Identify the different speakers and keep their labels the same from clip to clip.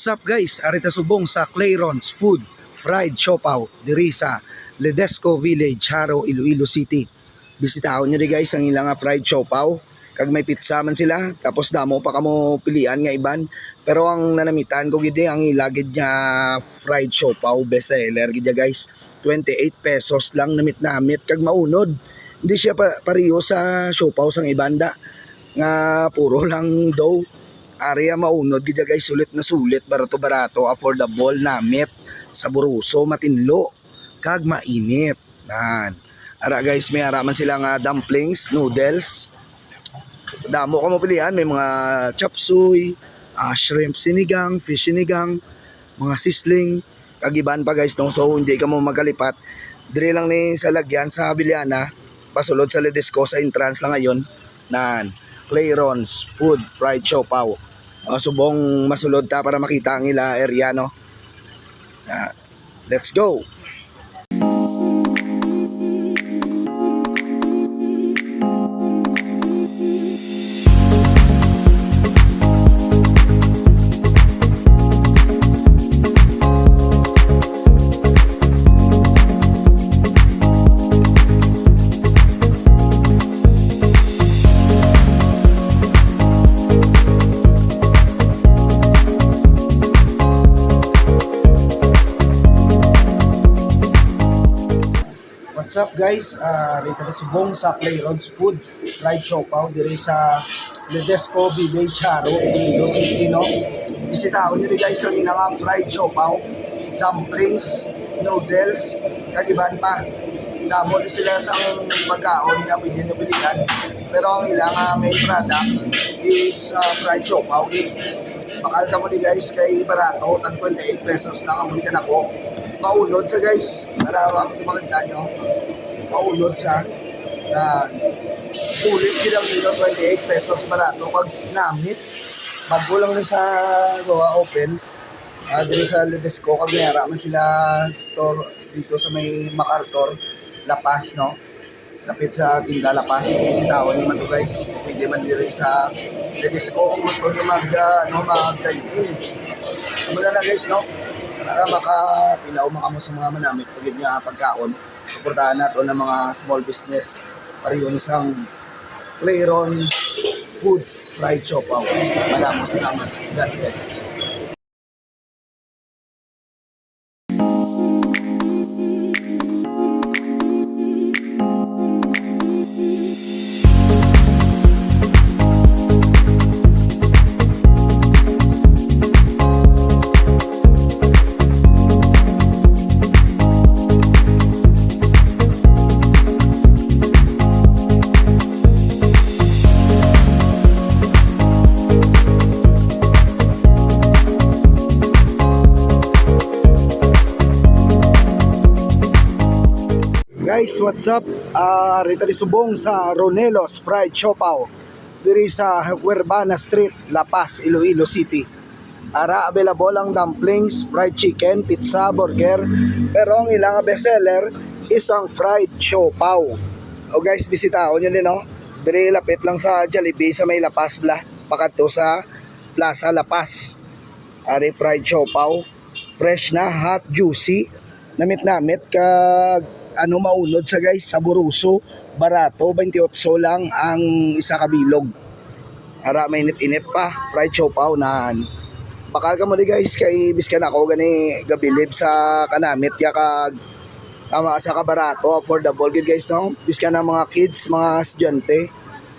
Speaker 1: What's up guys? Arita subong sa Clayron's Food Fried Siopaw diri sa Ledesco Village, Haro, Iloilo City. Bisitahon nyo di guys ang ilang fried siopaw. Kag may pizza man sila, tapos damo pa kamo pilian nga iban. Pero ang nanamitan ko gid ang ilagid niya fried siopaw best seller gid guys. 28 pesos lang namit kag maunod. Hindi siya pareho sa siopaw sang ibanda nga puro lang dough. Area maunod gid guys, sulit na sulit, barato affordable, namit, saburuso, matinlo kag mainit. Nan. Ara guys, may araman sila nga dumplings, noodles. Damo ka mo pilihan, may mga chop suey, shrimp sinigang, fish sinigang, mga sisling, kag iban pa guys, no? So hindi ka mo magkalipat. Dire lang ni sa lagyan sa Biliana, pasulod sa Ledesco sa entrance lang ngayon. Nan. Clayron's Food Fried Siopaw. Subong masulod ta para makita ang ila area, no? Let's go. What's up guys? Rito na subong sa Clayron's Food Fried Siopaw diri sa Ledesco Village, Haro, Iloilo City, no? Bisitahon nyo guys ang ilang fried siopaw, dumplings, noodles, kagiban pa. Damo din sila sa pagkaon nga pwede nyo bilihan. Pero ang ilang main product is fried siopaw. Bakal ka mo di guys kay barato, tag 28 pesos lang ang muli ka na po. Maunod sa guys, para sa makita nyo, maunod sa sulit silang nilo, 28 pesos barato. Pag namit, bago lang sa gawa open, dito sa Ledesco, kag mayaraman sila store dito sa may MacArthur, La Paz, no? Lapit sa tinda La Paz, isitawan naman to guys. Pwede man dito sa Ledesco kung gusto nyo mag-dine-in. Mula na guys, no? Para makapilaw makamo sa mga manamit pagid nga pagkaon. Suportahan nato ng mga small business. Pareho isang Clayron's Food Fried Siopaw. Maraming salamat. God bless. Guys, what's up? Rito di subong sa Ronelo's Fried Siopaw diri sa Huerbana Street, La Paz, Iloilo City. Ara available ang dumplings, fried chicken, pizza, burger. Pero ang ilang bestseller is ang fried siopaw. O guys, bisitahon nyo din, no? Diri lapit lang sa Jollibee sa may La Paz bla. Pakadto sa Plaza La Paz. Ari fried siopaw, fresh na, hot, juicy, namit kag maunod sa guys, saburuso, barato, 28 lang ang isa kabilog. Ara mainit-init pa, fried siopaw na bakal ka mo di guys kay biskan ako gani gabilib sa kanamit ya kag sa kabarato, affordable gid guys, no? Biskan ng mga kids, mga estudyante,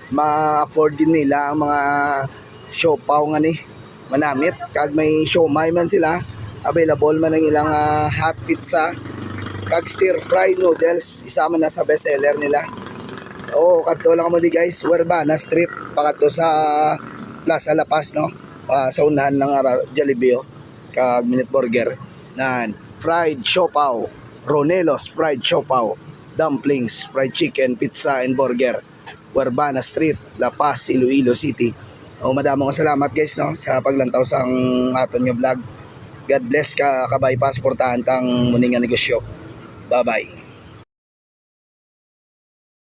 Speaker 1: ma-afford din nila ang mga siopaw nga ni manamit kag may siomai man sila, available man ang ilang hot pizza kag stir fried noodles, isama na sa best seller nila. Kadto lang mo di guys, Huerbana Street, pakadto sa Plaza La Paz, no? Sa unahan lang Jollibee kag minute burger. Nan, fried siopaw, Ronelo's Fried Siopaw, dumplings, fried chicken, pizza and burger. Huerbana Street, La Paz, Iloilo City. Madamong salamat guys, no, sa paglantaw sa aton nga vlog. God bless ka kabay pa suportahan tang muning nga negosyo. Bye-bye.